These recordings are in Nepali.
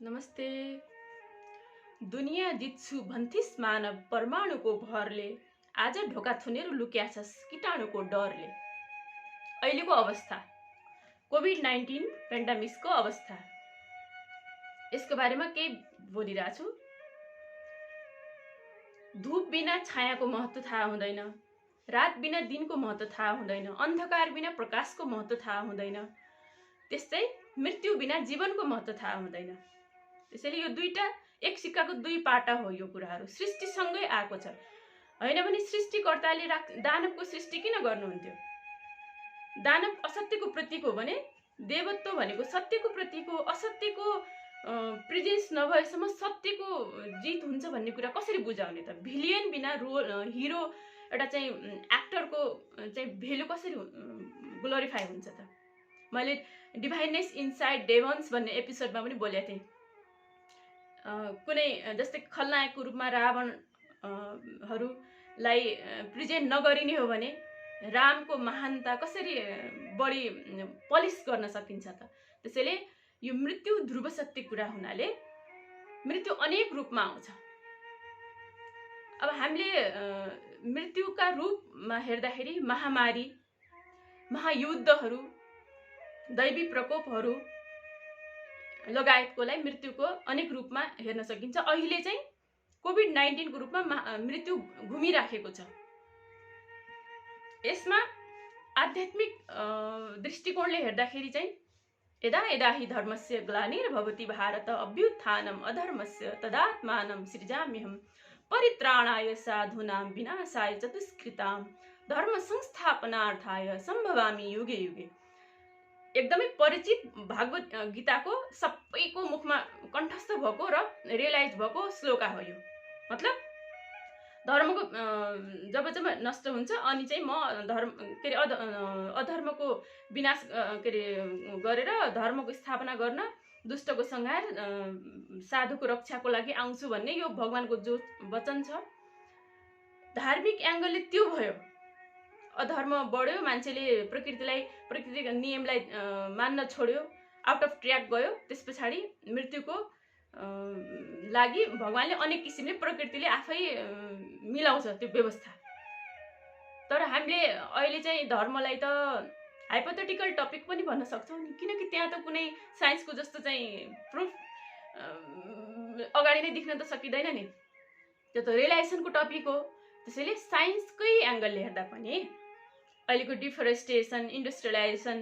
नमस्ते। दुनियाँ जित्छु भन्थिस् मानव परमाणुको भरले, आज ढोका थुनेर लुक्याछस् कीटाणुको डरले। अहिलेको अवस्था, कोभिड-19 पेन्डेमिकको अवस्था, यसको बारेमा केही बोलिरहेको छु। धूप बिना छायाको महत्त्व थाहा हुँदैन, रात बिना दिनको महत्त्व थाहा हुँदैन, अन्धकार बिना प्रकाशको महत्त्व थाहा हुँदैन, त्यस्तै मृत्यु बिना जीवनको महत्त्व थाहा हुँदैन। त्यसैले यो दुईटा एक सिक्काको दुई पाटा हो। यो कुराहरू सृष्टिसँगै आएको छ। हैन भने सृष्टिकर्ताले दानवको सृष्टि किन गर्नुहुन्थ्यो? दानव असत्यको प्रतीक हो भने देवत्व भनेको सत्यको प्रतीक हो। असत्यको प्रेजेन्स नभएसम्म सत्यको जित हुन्छ भन्ने कुरा कसरी बुझाउने त? भिलियन बिना हिरो एउटा चाहिँ एक्टरको चाहिँ भेल्यु कसरी ग्लोरिफाई हुन्छ त? मैले डिभाइननेस इनसाइड डेमन्स भन्ने एपिसोडमा पनि बोलेको थिएँ। कुनै जस्तै खलनायकको रूपमा रावणहरूलाई प्रेजेन्ट नगरिने हो भने रामको महानता कसरी बढी पलिस गर्न सकिन्छ त? त्यसैले यो मृत्यु ध्रुव सत्य कुरा हुनाले मृत्यु अनेक रूपमा आउँछ। अब हामीले मृत्युका रूपमा हेर्दाखेरि महामारी, महायुद्धहरू, दैवी प्रकोपहरू लगायतकोलाई मृत्युको अनेक रूपमा हेर्न सकिन्छ। अहिले चाहिँ कोभिड-19 को रूपमा मृत्यु घुमिराखेको छ। यसमा आध्यात्मिक दृष्टिकोणले हेर्दाखेरि चाहिँ यदा यदा हि धर्मस्य ग्लानिर्भवति भारत अभ्युत्थानम् अधर्मस्य तदात्मानं सृजाम्यहम् परित्राणाय साधूनां विनाशाय च दुष्कृतां धर्म संस्थापनार्थाय सम्भवामि युगे युगे। एकदमै परिचित भागवत गीताको सबैको मुखमा कण्ठस्थ भएको र रियलाइज भएको श्लोका हो यो। मतलब धर्मको जब जब नष्ट हुन्छ अनि चाहिँ म अधर्मको विनाश गरेर धर्मको स्थापना गर्न, दुष्टको संहार, साधुको रक्षाको लागि आउँछु भन्ने यो भगवानको जो वचन छ। धार्मिक एंगलले त्यो भयो। अधर्म बढ्यो, मान्छेले प्रकृतिको नियमलाई मान्न छोड्यो, आउट अफ ट्र्याक गयो। त्यसपछि मृत्युको लागि भगवानले अनेक किसिमले प्रकृतिले आफै मिलाउँछ त्यो व्यवस्था। तर हामीले अहिले चाहिँ धर्मलाई त हाइपोथेटिकल टपिक पनि भन्न सक्छौँ नि, किनकि त्यहाँ त कुनै साइन्सको जस्तो चाहिँ प्रुफ अगाडि नै देख्न त सकिँदैन नि। त्यो त रियलाइजेसनको टपिक हो। त्यसैले साइन्सकै एंगलले हेर्दा पनि अहिलेको डिफरेस्टेसन, इन्डस्ट्रियलाइजेसन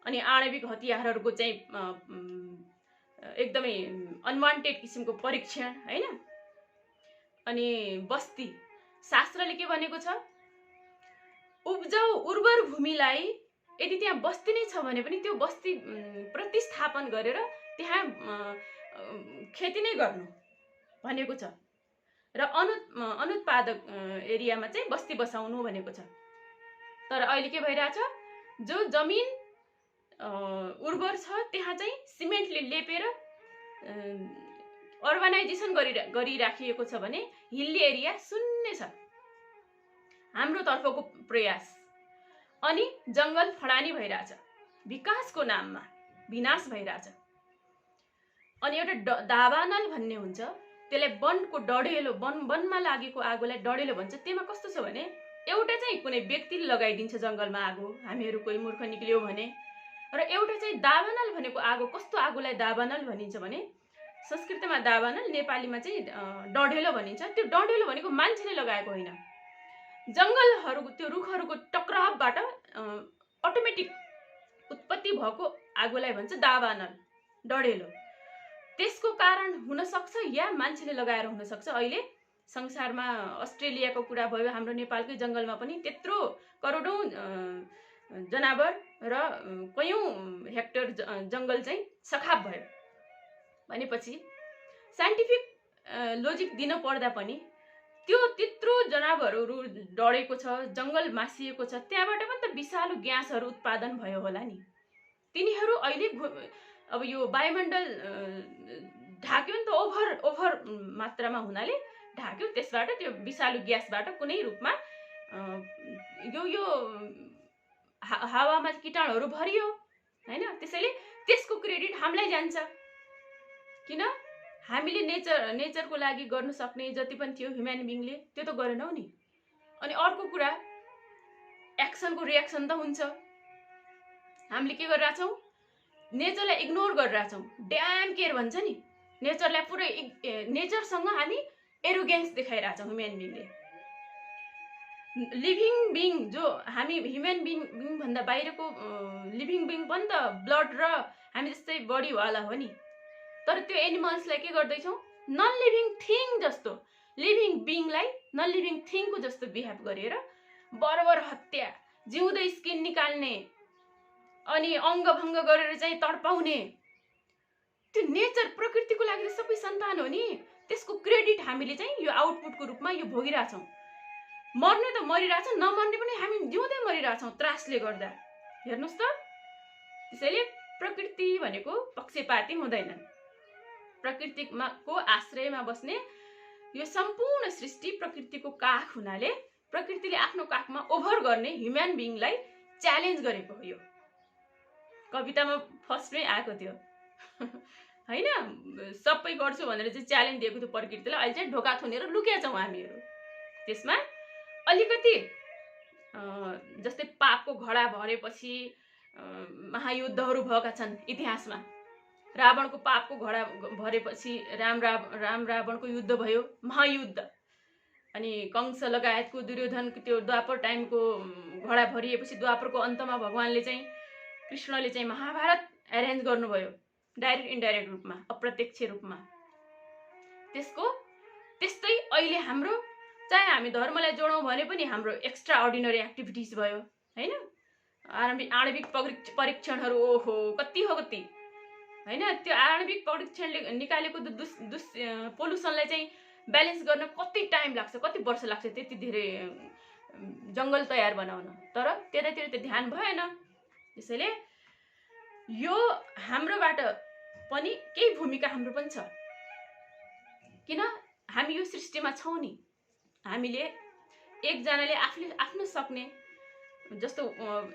अनि आणविक हतियारहरूको चाहिँ एकदमै अनवान्टेड किसिमको परीक्षण हैन। अनि बस्ती शास्त्रले के भनेको छ? उब्जाउ उर्वर भूमिलाई यदि त्यहाँ बस्ती नै छ भने पनि त्यो बस्ती प्रतिस्थापन गरेर त्यहाँ खेती नै गर्नु भनेको छ र अनुत्पादक एरियामा चाहिँ बस्ती बसाउनु भनेको छ। तर अहिले के भइरहेछ? जो जमिन उर्वर छ त्यहाँ चाहिँ सिमेन्टले लेपेर अर्बनाइजेसन गरिराखिएको छ भने हिल्ली एरिया शून्य छ। हाम्रो तर्फको प्रयास अनि जंगल फडानी भइरहेछ, विकासको नाममा विनाश भइरहेछ। अनि एउटा दावानल भन्ने हुन्छ, त्यसलाई वनको डढेलो, वनमा लागेको आगोलाई डढेलो भन्छ। त्यसमा कस्तो छ भने एउटा चाहिँ कुनै व्यक्तिले लगाइदिन्छ जंगलमा आगो, हामीहरू कोही मूर्ख निक्लियो भने, र एउटा चाहिँ दावानल भनेको आगो। कस्तो आगोलाई दावानल भनिन्छ भने संस्कृतमा दावानल, नेपालीमा चाहिँ डढेलो भनिन्छ। त्यो डढेलो भनेको मान्छेले लगाएको होइन, जंगलहरूको त्यो रुखहरूको टक्रावबाट अटोमेटिक उत्पत्ति भएको आगोलाई भन्छ दावानल, डढेलो। त्यसको कारण हुन सक्छ या मान्छेले लगाएर हुन सक्छ। अहिले संसारमा अस्ट्रेलियाको कुरा भयो, हाम्रो नेपालकै जंगलमा पनि त्यत्रो करोडौं जनावर र कयौं हेक्टर जंगल चाहिँ सखाप भयो भनेपछि साइन्टिफिक लोजिक दिन पर्दा पनि त्यो त्यत्रो जनावरहरू डढेको छ, जंगल मासिएको छ, त्यहाँबाट पनि त विषालु ग्यासहरू उत्पादन भयो होला नि। तिनीहरू अहिले अब यो वायुमण्डल ढाक्यो नि त, ओभर मात्रामा हुनाले ढाक्यो। त्यसबाट त्यो विषालु ग्यासबाट कुनै रूपमा यो हावामा कीटाणुहरू भरियो हैन। त्यसैले त्यसको क्रेडिट हामीलाई जान्छ। किन हामीले नेचरको लागि गर्न सक्ने जति पनि थियो ह्युमन बिङले त्यो त गरेनौ नि। अनि अर्को कुरा एक्सनको रियाक्सन त हुन्छ। हामीले के गरिरहेछौँ, नेचरलाई इग्नोर गरिरहेछौँ, ड्याम केयर भन्छ नि, नेचरलाई पुरै नेचरसँग हामी एरोगेन्स देखाइरहेछौँ ह्युमन बिङले। लिभिङ बिङ जो हामी ह्युमन बिङ भन्दा बाहिरको लिभिङ बिङ पनि त ब्लड र हामी जस्तै बडीवाला हो नि, तर त्यो एनिमल्सलाई के गर्दैछौँ, नन लिभिङ थिङ जस्तो, लिभिङ बिङलाई नन लिभिङ थिङको जस्तो बिहेभ गरेर बराबर हत्या, जिउँदै स्किन निकाल्ने अनि अङ्गभङ्ग गरेर चाहिँ तडपाउने। त्यो नेचर प्रकृतिको लागि त सबै सन्तान हो नि, त्यसको क्रेडिट हामीले चाहिँ यो आउटपुटको रूपमा यो भोगिरहेछौँ। मर्ने त मरिरहेछौँ, नमर्ने पनि हामी जिउँदै मरिरहेछौँ त्रासले गर्दा। हेर्नुहोस् त, त्यसैले प्रकृति भनेको पक्षपाती हुँदैन। प्रकृतिको आश्रयमा बस्ने यो सम्पूर्ण सृष्टि प्रकृतिको काख हुनाले प्रकृतिले आफ्नो काखमा ओभर गर्ने ह्युमन बिङलाई च्यालेन्ज गरेको हो। यो कवितामा फर्स्टमै आएको थियो होइन, सबै गर्छु भनेर चाहिँ च्यालेन्ज दिएको थियो प्रकृतिलाई। अहिले चाहिँ ढोका थुनेर लुकेका छौँ हामीहरू। त्यसमा अलिकति जस्तै पापको घडा भरेपछि महायुद्धहरू भएका छन् इतिहासमा। रावणको पापको घडा भरेपछि राम रावणको युद्ध भयो, महायुद्ध। अनि कंस लगायतको दुर्योधनको त्यो द्वापर टाइमको घडा भरिएपछि द्वापरको अन्तमा भगवानले चाहिँ कृष्णले चाहिँ महाभारत एरेन्ज गर्नुभयो, डाइरेक्ट इन्डाइरेक्ट रूपमा, अप्रत्यक्ष रूपमा। त्यस्तै अहिले हाम्रो चाहे हामी धर्मलाई जोडौँ भने पनि हाम्रो एक्स्ट्रा अर्डिनरी एक्टिभिटिज भयो होइन। आणविक परीक्षणहरू ओहो कति हो कति होइन। त्यो आणविक परीक्षणले निकालेको पोल्युसनलाई चाहिँ ब्यालेन्स गर्न कति टाइम लाग्छ, कति वर्ष लाग्छ त्यति धेरै जङ्गल तयार बनाउन, तर त्यतातिर त ध्यान भएन। त्यसैले यो हाम्रोबाट पनि केही भूमिका हाम्रो पनि छ, किन हामी यो सृष्टिमा छौँ नि। हामीले एकजनाले आफ्नो सक्ने जस्तो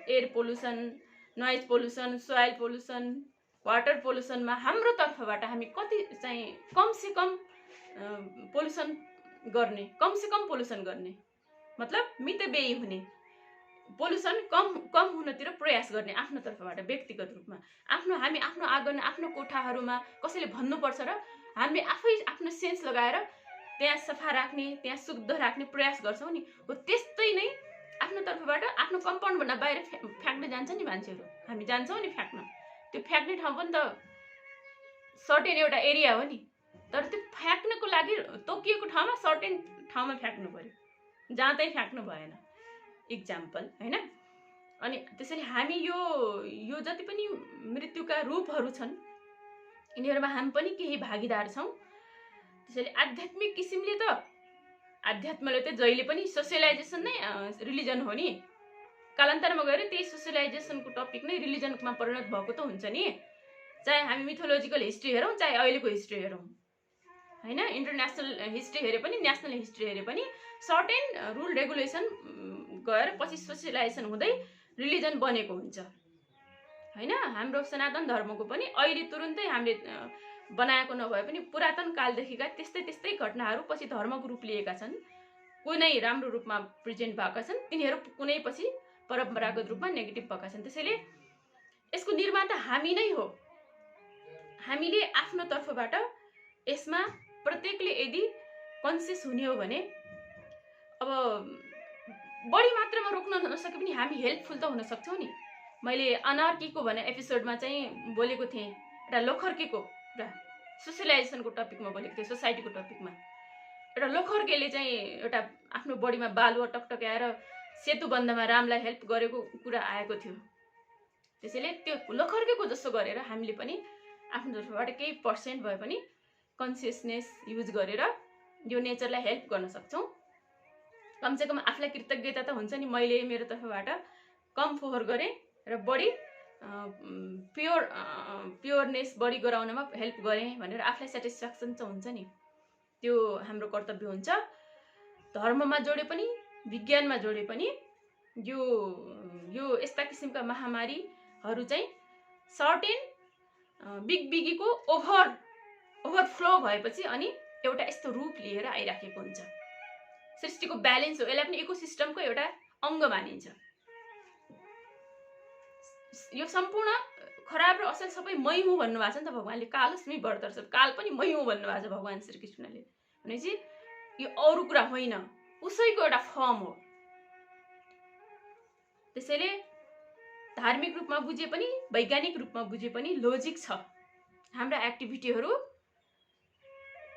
air pollution, noise pollution, soil pollution, water पोल्युसनमा हाम्रो तर्फबाट हामी कति चाहिँ कम से कम पोल्युसन गर्ने मतलब मितव्ययी हुने, पोल्युसन कम हुनतिर प्रयास गर्ने आफ्नो तर्फबाट व्यक्तिगत रूपमा। हामी आफ्नो आँगन, आफ्नो कोठाहरूमा कसैले भन्नुपर्छ र हामीले आफै आफ्नो सेन्स लगाएर त्यहाँ सफा राख्ने, त्यहाँ शुद्ध राख्ने प्रयास गर्छौँ नि। हो त्यस्तै नै आफ्नो तर्फबाट आफ्नो कम्पाउन्डभन्दा बाहिर फ्याँक्न जान्छ नि मान्छेहरू, हामी जान्छौँ नि फ्याँक्न। त्यो फ्याँक्ने ठाउँ पनि त सर्टेन एउटा एरिया हो नि, तर त्यो फ्याँक्नको लागि तोकिएको ठाउँमा सर्टेन ठाउँमा फ्याँक्नु पर्यो, जहाँ तै फ्याँक्नु भएन। इक्जाम्पल होइन। अनि त्यसैले हामी यो जति पनि मृत्युका रूपहरू छन् यिनीहरूमा हामी पनि केही भागीदार छौँ। त्यसैले आध्यात्मिक किसिमले त आध्यात्मले त जहिले पनि सोसियलाइजेसन नै रिलिजन हो नि। कालान्तरमा गएर त्यही सोसियलाइजेसनको टपिक नै रिलिजनमा परिणत भएको त हुन्छ नि। चाहे हामी मिथोलोजिकल हिस्ट्री हेरौँ, चाहे अहिलेको हिस्ट्री हेरौँ होइन, इन्टरनेसनल हिस्ट्री हेरे पनि नेसनल हिस्ट्री हेरे पनि सर्टेन रुल रेगुलेसन गएर पछि सोसियलाइजेसन हुँदै रिलिजन बनेको हुन्छ होइन। हाम्रो सनातन धर्मको पनि अहिले तुरुन्तै हामीले बनाएको नभए पनि पुरातन कालदेखिका त्यस्तै घटनाहरू पछि धर्मको रूप लिएका छन्, कुनै राम्रो रूपमा प्रेजेन्ट भएका छन्, तिनीहरू कुनै पछि परम्परागत रूपमा नेगेटिभ भएका छन्। त्यसैले यसको निर्माता हामी नै हो। हामीले आफ्नो तर्फबाट यसमा प्रत्येकले यदि कन्सियस हुने हो भने अब बढी मात्रामा रोक्न नसके पनि हामी हेल्पफुल त हुन सक्छौँ नि। मैले अनार्कीको भने एपिसोडमा चाहिँ बोलेको थिएँ, एउटा लोखर्केको एउटा सोसियलाइजेसनको टपिकमा बोलेको थिएँ, सोसाइटीको टपिकमा। एउटा लोखर्केले चाहिँ एउटा आफ्नो बडीमा बालुवा टकटक्याएर सेतुबन्धमा रामलाई हेल्प गरेको कुरा आएको थियो। त्यसैले त्यो लोखर्केको जस्तो गरेर हामीले पनि आफ्नो तर्फबाट केही पर्सेन्ट भए पनि कन्सियसनेस युज गरेर यो नेचरलाई हेल्प गर्न सक्छौँ। कमसेकम आफूलाई कृतज्ञता त हुन्छ नि, मैले मेरो तर्फबाट कम फोहोर गरेँ र बढी प्योरनेस बढी गराउनमा हेल्प गरेँ भनेर आफूलाई सेटिस्फ्याक्सन चाहिँ हुन्छ नि। त्यो हाम्रो कर्तव्य हुन्छ। धर्ममा जोडे पनि विज्ञानमा जोडे पनि यो यस्ता किसिमका महामारीहरू चाहिँ सर्टेन बिगीको ओभर ओभरफ्लो भएपछि अनि एउटा यस्तो रूप लिएर आइराखेको हुन्छ। सृष्टिको ब्यालेन्स हो, यसलाई पनि इकोसिस्टमको एउटा अङ्ग मानिन्छ। यो सम्पूर्ण खराब र असल सबै मै हुँ भन्नुभएको छ नि त भगवानले। कालस्मी भरतर्षभ, काल पनि मै हुँ भन्नुभएको छ भगवान श्रीकृष्णले। भनेपछि यो अरू कुरा होइन, उसैको एउटा फर्म हो। त्यसैले धार्मिक रूपमा बुझे पनि वैज्ञानिक रूपमा बुझे पनि लोजिक छ। हाम्रा एक्टिभिटीहरू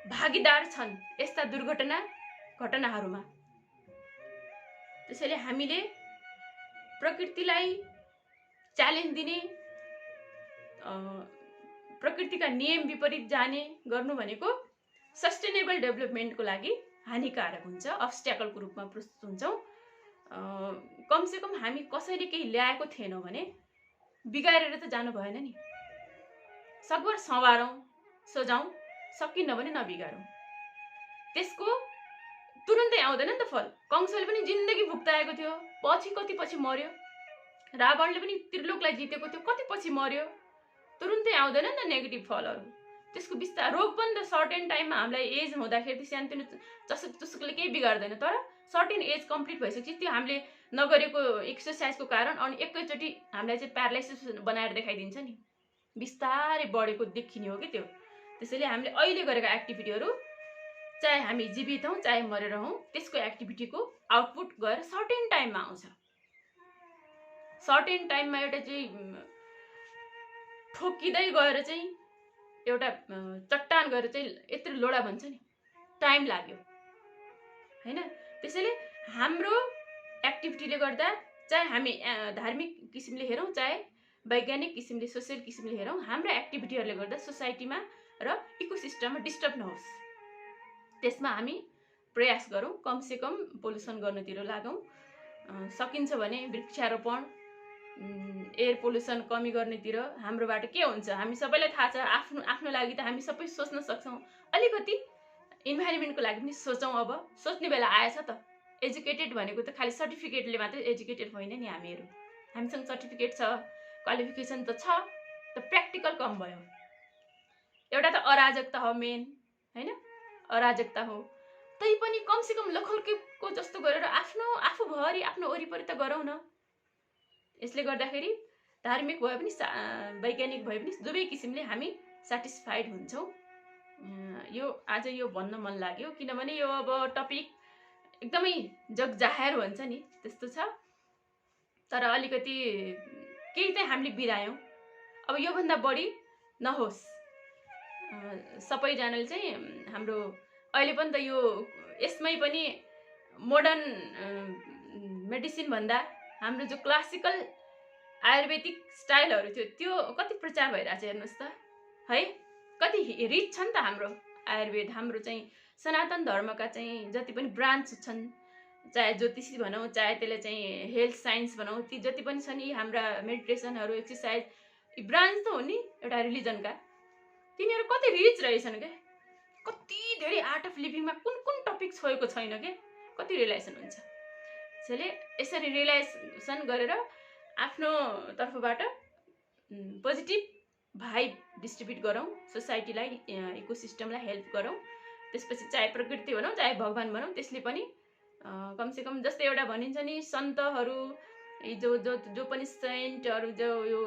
भागीदार छन् यस्ता घटनाहरूमा। त्यसैले हामीले प्रकृतिलाई च्यालेन्ज दिने, प्रकृतिका नियम विपरीत जाने गर्नु भनेको सस्टेनेबल डेभलपमेन्टको लागि हानिकारक हुन्छ, अब्स्ट्याकलको रूपमा प्रस्तुत हुन्छौँ। कमसेकम हामी कसैले केही ल्याएको थिएनौँ भने बिगारेर त जानु भएन नि। सकभर संवारौँ, सजाउँ, सकिन्न भने नबिगारौँ। त्यसको तुरुन्तै आउँदैन नि त फल। कंसले पनि जिन्दगी भुक्ताएको थियो, कति पछि मर्यो। रावणले पनि त्रिलोकलाई जितेको थियो, कति पछि मर्यो। तुरुन्तै आउँदैन नि त नेगेटिभ फलहरू। त्यसको बिस्तार रोग पनि त सर्टेन टाइममा हामीलाई एज हुँदाखेरि सानोतिनो चुसुकले केही बिगार्दैन, तर सर्टेन एज कम्प्लिट भइसकेपछि त्यो हामीले नगरेको एक्सर्साइजको कारण अनि एकैचोटि हामीलाई चाहिँ प्यारालाइसिस बनाएर देखाइदिन्छ नि। बिस्तारै बढेको देखिने हो कि त्यो। त्यसैले हामीले अहिले गरेका एक्टिभिटीहरू चाहे हामी जीवित हौँ चाहे मरेर हौँ, त्यसको एक्टिभिटीको आउटपुट गएर सर्टेन टाइममा आउँछ। सर्टेन टाइममा एउटा चाहिँ ठोकिँदै गएर चाहिँ एउटा चट्टान गएर चाहिँ यत्रो लोडा भन्छ नि, टाइम लाग्यो हैन। त्यसैले हाम्रो एक्टिभिटीले गर्दा चाहे हामी धार्मिक किसिमले हेरौँ चाहे वैज्ञानिक किसिमले सोसियल किसिमले हेरौँ, हाम्रा एक्टिभिटीहरूले गर्दा सोसाइटीमा र इकोसिस्टममा डिस्टर्ब नहोस्, त्यसमा हामी प्रयास गरौँ। कमसेकम पोल्युसन गर्नतिर लागौँ। सकिन्छ भने वृक्षारोपण, एयर पोल्युसन कमी गर्नेतिर हाम्रोबाट के हुन्छ हामी सबैलाई थाहा छ। आफ्नो लागि त हामी सबै सोच्न सक्छौँ, अलिकति इन्भाइरोमेन्टको लागि पनि सोचौँ। अब सोच्ने बेला आएछ त। एजुकेटेड भनेको त खालि सर्टिफिकेटले मात्रै एजुकेटेड होइन नि हामीहरू। हामीसँग सर्टिफिकेट छ, क्वालिफिकेसन त छ, त प्र्याक्टिकल कम भयो। एउटा त अराजकता हो मेन हैन, अराजकता हो। तैपनि कमसेकम लखलको जस्तो गरेर आफूभरि आफ्नो वरिपरि त गरौँ न। यसले गर्दाखेरि धार्मिक भए पनि वैज्ञानिक भए पनि दुवै किसिमले हामी सेटिस्फाइड हुन्छौँ। आज यो भन्न मन लाग्यो, किनभने यो अब टपिक एकदमै जगजाहेर हुन्छ नि त्यस्तो छ। तर अलिकति केही चाहिँ हामीले बिरायौँ। अब योभन्दा बढी नहोस्। सबैजनाले चाहिँ हाम्रो अहिले पनि त यो यसमै पनि मोडर्न मेडिसिन भन्दा हाम्रो जो क्लासिकल आयुर्वेदिक स्टाइलहरू थियो त्यो कति प्रचार भइरहेछ हेर्नुहोस् त है। कति रिच छ नि त हाम्रो आयुर्वेद। हाम्रो चाहिँ सनातन धर्मका चाहिँ जति पनि ब्रान्च छन्, चाहे ज्योतिषी भनौँ चाहे त्यसलाई चाहिँ हेल्थ साइन्स भनौँ, ती जति पनि छन् यी हाम्रा मेडिटेसनहरू, एक्सर्साइज, यी ब्रान्च त हो नि एउटा रिलिजनका। तिनीहरू कति रिच रहेछन् क्या। कति धेरै आर्ट अफ लिभिङमा कुन टपिक छोएको छैन क्या, कति रियलाइजेसन हुन्छ। त्यसैले यसरी रियलाइजेसन गरेर आफ्नो तर्फबाट पोजिटिभ भाइब डिस्ट्रिब्युट गरौँ, सोसाइटीलाई, इकोसिस्टमलाई हेल्प गरौँ। त्यसपछि चाहे प्रकृति भनौँ चाहे भगवान भनौँ, त्यसले पनि कमसेकम जस्तै एउटा भनिन्छ नि सन्तहरू, जो पनि सेन्टहरू, जो यो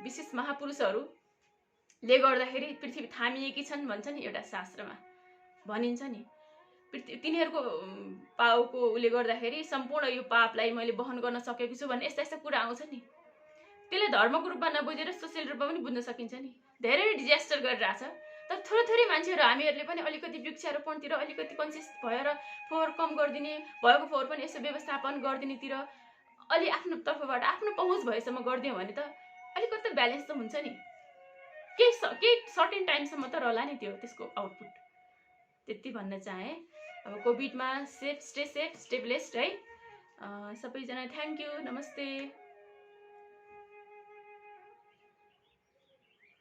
विशेष महापुरुषहरूले गर्दाखेरि पृथ्वी थामिएकी छन् भन्छ नि एउटा शास्त्रमा भनिन्छ नि। तिनीहरूको पाउको उसले गर्दाखेरि सम्पूर्ण यो पापलाई मैले वहन गर्न सकेको छु भन्ने यस्ता कुरा आउँछ नि। त्यसले धर्मको रूपमा नबुझेर सोसियल रूपमा पनि बुझ्न सकिन्छ नि। धेरै डिजास्टर गरिरहेछ, तर थोरै हामीहरू हामीहरूले पनि अलिकति वृक्षारोपणतिर अलिकति कन्सियस भएर फोहोर कम गरिदिने, भएको फोहोर पनि यसो व्यवस्थापन गरिदिनेतिर अलि आफ्नो तर्फबाट आफ्नो पहुँच भएसम्म गरिदियौँ भने त अलिकति ब्यालेन्स त हुन्छ नि। केही सर्टेन टाइमसम्म त रहला नि त्यसको आउटपुट। त्यति भन्न चाहे। अब कोभिडमा स्टे सेफ, स्टे ब्लेस्ड है सबैजना। थ्याङ्क यू, नमस्ते।